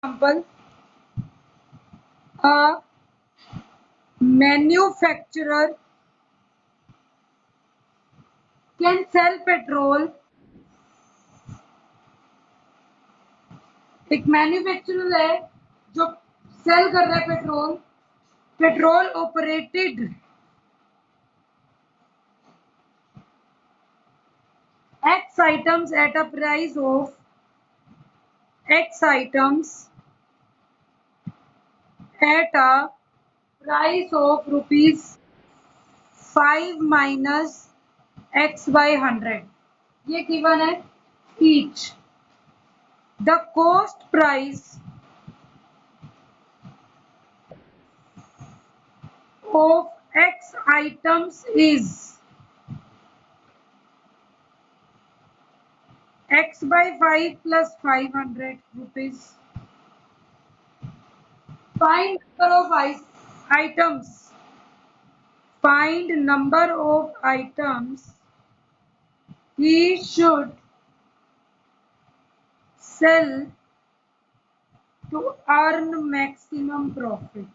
example, a manufacturer can sell petrol. एक manufacturer है जो सेल कर रहा है petrol, petrol operated X items at a price of X items at a price of rupees 5 minus X by 100. ये given है each. The cost price of X items is X by 5 plus 500 rupees. Find number of items. Find number of items he should sell to earn maximum profit.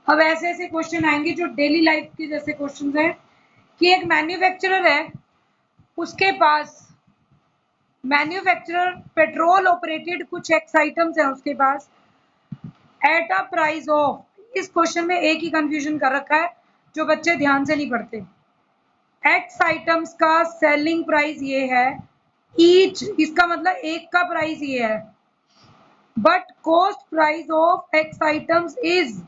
अब ऐसे ऐसे question आएंगे जो daily life के जैसे questions हैं कि एक मैन्युफैक्चरर है, उसके पास मैन्युफैक्चरर पेट्रोल ऑपरेटेड कुछ एक्स आइटम्स है उसके पास एट अ प्राइस ऑफ, इस क्वेश्चन में एक ही कंफ्यूजन कर रखा है जो बच्चे ध्यान से नहीं पढ़ते। एक्स आइटम्स का सेलिंग प्राइस ये है, ईच इसका मतलब एक का प्राइस ये है, but cost price of x items is,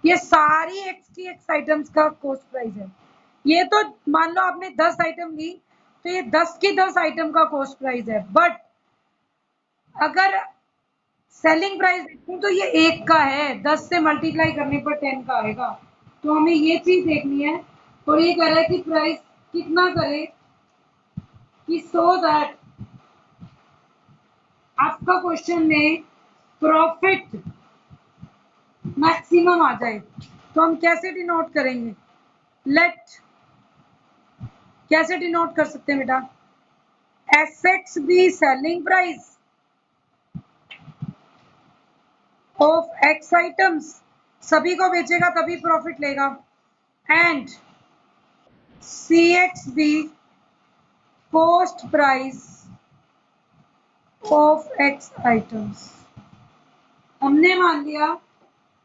ये सारी एक्स आइटम्स का कॉस्ट प्राइस है। ये तो मान लो आपने 10 आइटम ली तो ये 10 की 10 आइटम का कॉस्ट प्राइस है, बट अगर सेलिंग प्राइस देखूं तो ये एक का है, 10 से मल्टीप्लाई करने पर 10 का आएगा। तो हमें ये चीज देखनी है और ये कह रहा है कि प्राइस कितना करे कि सो दैट आपका क्वेश्चन में प्रॉफिट मैक्सिमम आ जाए। तो हम कैसे डिनोट करेंगे, लेट कैसे डिनोट कर सकते हैं बेटा, SX be selling price of x items, सभी को बेचेगा तभी प्रॉफिट लेगा, and C x be cost price of x items. हमने मान लिया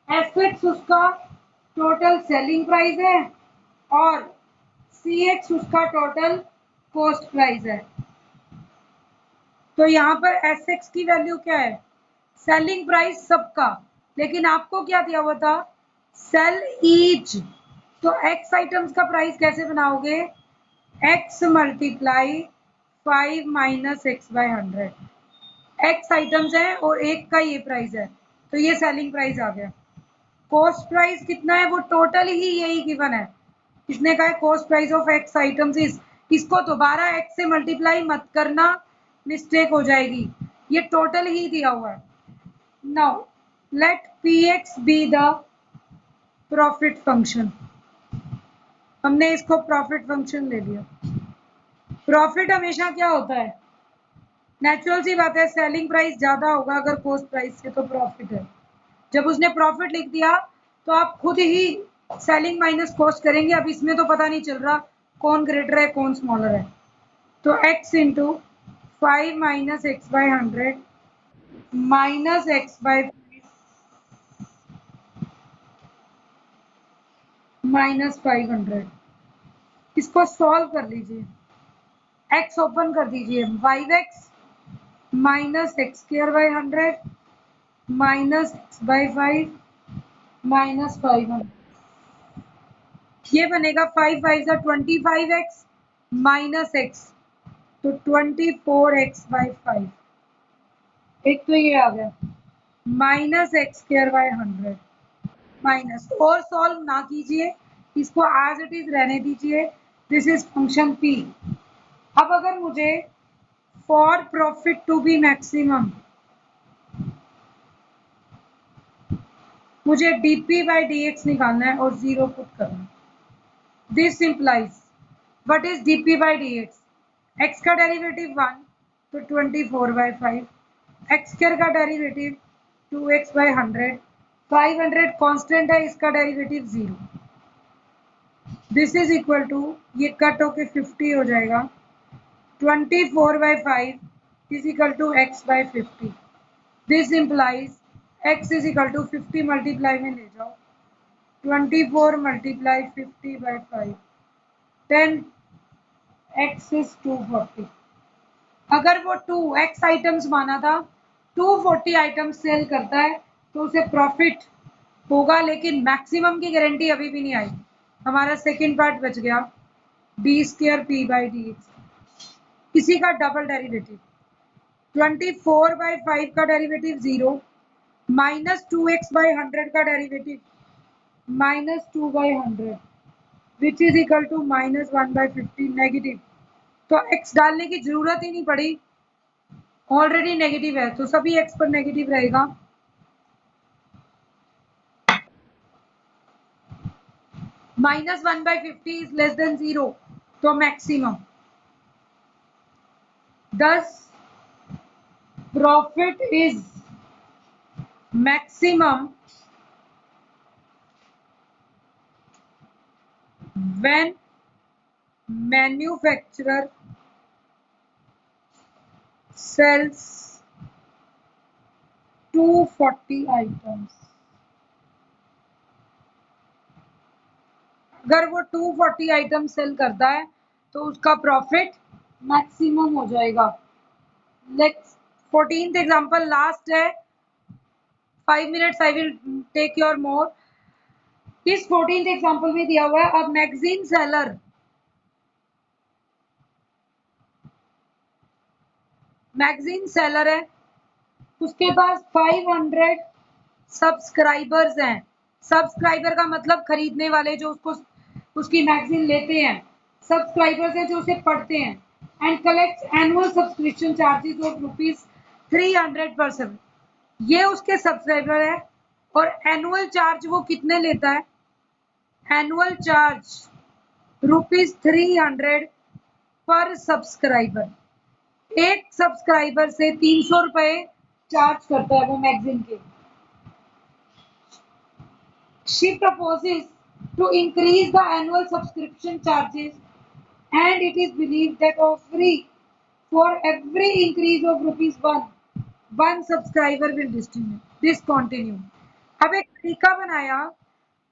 एफ उसका टोटल सेलिंग प्राइस है और सी एक्स उसका टोटल कॉस्ट प्राइस है। तो यहाँ पर एस एक्स की वैल्यू क्या है, सेलिंग प्राइस सबका, लेकिन आपको क्या दिया हुआ था, सेल ईच। तो एक्स आइटम्स का प्राइस कैसे बनाओगे, x multiply 5 minus x by 100। X items है और एक का ये प्राइस है तो ये सेलिंग प्राइस आ गया। कॉस्ट प्राइस कितना है, वो टोटल ही यही गिवन है, इसने कहा है cost price of x items is, इसको दोबारा एक्स से मल्टीप्लाई मत करना, मिस्टेक हो जाएगी, ये टोटल ही दिया हुआ है। Now let P x be the profit function, हमने इसको प्रॉफिट फंक्शन ले लिया। प्रॉफिट हमेशा क्या होता है, नेचुरल सी बात है, सेलिंग प्राइस ज्यादा होगा अगर कॉस्ट प्राइस से तो प्रॉफिट है। जब उसने प्रॉफिट लिख दिया तो आप खुद ही सेलिंग माइनस कॉस्ट करेंगे, अब इसमें तो पता नहीं चल रहा कौन ग्रेटर है कौन स्मॉलर है। तो x into 5 minus x by 100 minus x by minus 500, इसको सॉल्व कर लीजिए, x ओपन कर दीजिए, 5x minus x square by 100 minus x by 5 minus 500, ये बनेगा 5 5 जा 25x माइनस एक्स, तो 24x बाय 5। एक तो ये आ गया minus x square by 100 minus, और सॉल्व ना कीजिए, इसको एज इट इज रहने दीजिए, दिस इज फंक्शन p। अब अगर मुझे for profit to be maximum, मुझे dp बाय dx निकालना है और 0 पुट करना है। This implies what is dp by dx, x का डेरिवेटिव 1, तो 24/5। एक्स स्क्वायर का डेरिवेटिव 2x/100, 500 कांस्टेंट है, इसका derivative 0। This is equal to, ये कट होके 50 हो जाएगा। 24/5 is equal to x/50। This implies x is equal to 50 multiply में ले जाओ, 24 मल्टीप्लाई 50/5, 10, x इज 240। अगर वो 2x आइटम्स माना था, 240 आइटम्स सेल करता है तो उसे प्रॉफिट होगा, लेकिन मैक्सिमम की गारंटी अभी भी नहीं आई। हमारा सेकंड पार्ट बच गया, d² p/dx। इसी का डबल डेरिवेटिव, 24/5 का डेरिवेटिव 0, माइनस 2x/100 का derivative -2/100, which is equal to -1/50 negative. तो x डालने की जरूरत ही नहीं पड़ी, ऑलरेडी नेगेटिव है, तो सभी x पर नेगेटिव रहेगा। -1/50 इज लेस देन 0, तो maximum. Thus profit is maximum when manufacturer sells 240 items। अगर वो 240 आइटम सेल करता है तो उसका प्रॉफिट मैक्सिमम हो जाएगा। नेक्स्ट 14th एग्जांपल लास्ट है, 5 minutes I will take your more. इस 14th एग्जांपल में दिया हुआ है, अब मैगजीन सेलर है, उसके पास 500 सब्सक्राइबर्स हैं। सब्सक्राइबर का मतलब खरीदने वाले जो उसकी मैगजीन लेते हैं, सब्सक्राइबर्स हैं जो उसे पढ़ते हैं। And collect annual subscription charges of ₹300 पर सब। ये उसके सब्सक्राइबर है, और एनुअल चार्ज वो कितने लेता है? एनुअल चार्ज ₹300 पर सब्सक्राइबर। एक सब्सक्राइबर से 300 रुपए चार्ज करता है वो मैगजीन के। She proposes to increase the annual subscription charges, and it is believed that for every increase of ₹1, one subscriber will discontinue। अब एक तरीका बनाया,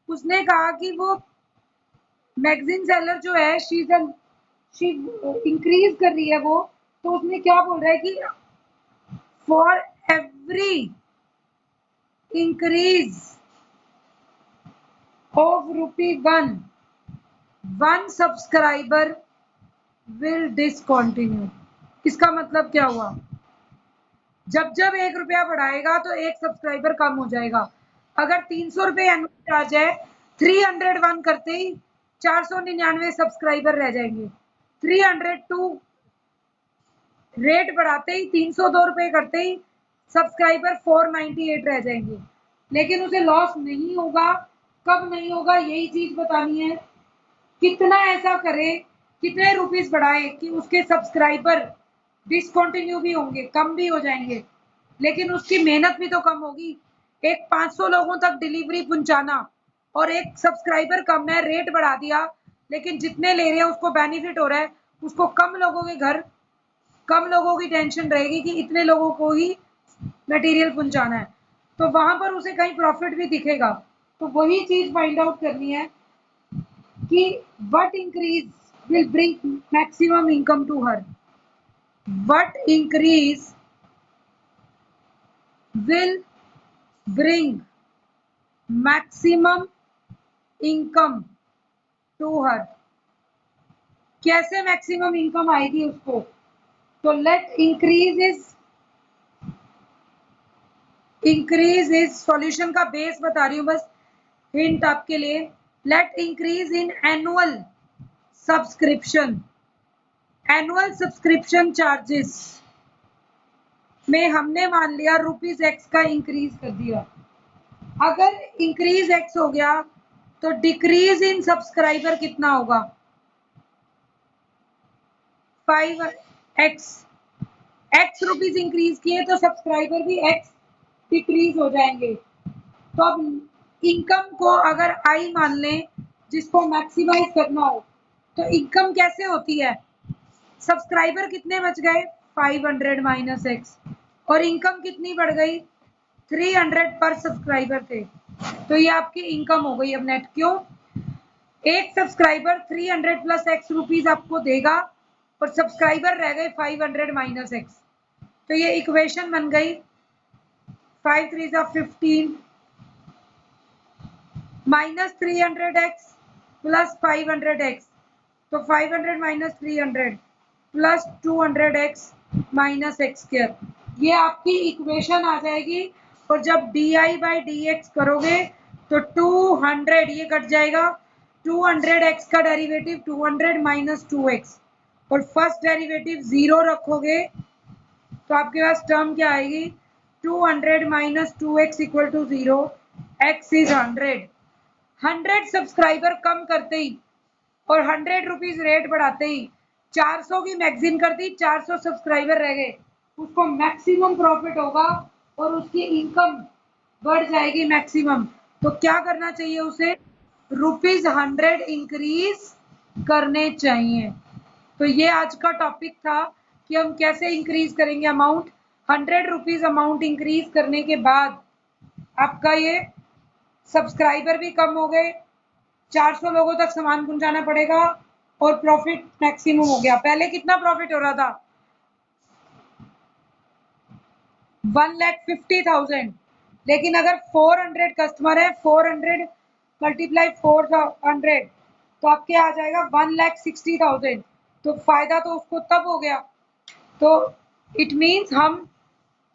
उसने कहा कि वो मैगजीन सेलर जो है शी इंक्रीज कर रही है वो, तो उसने क्या बोल रहा है कि for every increase of ₹1, one subscriber will discontinue। इसका मतलब क्या हुआ? जब जब ₹1 बढ़ाएगा तो एक सब्सक्राइबर कम हो जाएगा। अगर 300 रुपए एनुअल चार्ज है, 301 करते ही 499 सब्सक्राइबर रह जाएंगे। 302 रेट बढ़ाते ही 302 रुपए करते ही सब्सक्राइबर 498 रह जाएंगे। लेकिन उसे लॉस नहीं होगा। कब नहीं होगा, यही चीज बतानी है। कितना ऐसा करे, कितने रुपीस बढ़ाए कि उसके सब्सक्राइबर डिसकंटिन्यू भी होंगे, कम भी हो जाएंगे, लेकिन उसकी मेहनत भी तो कम होगी। एक 500 लोगों तक डिलीवरी पहुंचाना, और एक सब्सक्राइबर कम है, रेट बढ़ा दिया, लेकिन जितने ले रहे हैं उसको बेनिफिट हो रहा है। उसको कम लोगों की टेंशन रहेगी कि इतने लोगों को ही मटेरियल पहुंचाना है, तो वहां पर उसे कहीं प्रॉफिट भी दिखेगा। तो वही चीज फाइंड आउट करनी है कि what increase will bring maximum income to her, what increase will bring maximum income to her। कैसे मैक्सिमम इनकम आएगी उसको? तो लेट इंक्रीज इज सॉल्यूशन का बेस बता रही हूँ, बस हिंट आपके लिए। Let increase in annual subscription charges में हमने मान लिया ₹X का इंक्रीज कर दिया। अगर इंक्रीज X हो गया तो डिक्रीज इन सब्सक्राइबर कितना होगा? 5X। एक्स रुपीज इंक्रीज किए तो सब्सक्राइबर भी एक्स डिक्रीज हो जाएंगे। तो अब इनकम को अगर आई मान लें, जिसको मैक्सिमाइज करना हो, तो इनकम कैसे होती है? सब्सक्राइबर कितने बच गए? 500 माइनस एक्स, और इनकम कितनी बढ़ गई? 300 पर सब्सक्राइबर थे, तो ये आपकी इनकम हो गई। अब नेट क्यों? एक सब्सक्राइबर 300 प्लस एक्स रुपीज आपको देगा और सब्सक्राइबर रह गए 500 माइनस एक्स, तो ये इक्वेशन बन गई 5 3 15 माइनस 300x प्लस 500x, तो 500 minus 300 plus 200x minus x square, ये आपकी इक्वेशन आ जाएगी। और जब डी बाई डी एक्स करोगे तो 200 ये कट जाएगा, 200x का डेरिवेटिव 200 माइनस 2x, और फर्स्ट डेरिवेटिव 0 रखोगे तो आपके पास टर्म क्या आएगी? 200 minus 2x equal to 0, x is 100 subscriber कम करते ही और 100 रुपीज रेट बढ़ाते ही 400 की मैगजीन कर दी, 400 सब्सक्राइबर रह गए, उसको मैक्सिमम प्रॉफिट होगा और उसकी इनकम बढ़ जाएगी मैक्सिमम। तो क्या करना चाहिए उसे? ₹100 इंक्रीज करने चाहिए। तो ये आज का टॉपिक था कि हम कैसे इंक्रीज करेंगे अमाउंट। 100 रुपीज अमाउंट इंक्रीज करने के बाद आपका ये सब्सक्राइबर भी कम हो गए, 400 लोगों तक सामान पहुंचाना पड़ेगा और प्रॉफिट मैक्सिमम हो गया। पहले कितना प्रॉफिट हो रहा था? 1,50,000, लेकिन अगर 400 कस्टमर है, 400 मल्टीप्लाई 400, तो आपके आ जाएगा 1,60,000। तो फायदा तो उसको तब हो गया। तो इट मीन्स हम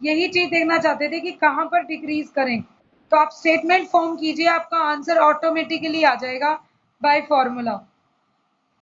यही चीज देखना चाहते थे कि कहां पर डिक्रीज करें। तो आप स्टेटमेंट फॉर्म कीजिए, आपका आंसर ऑटोमेटिकली आ जाएगा बाय फॉर्मूला।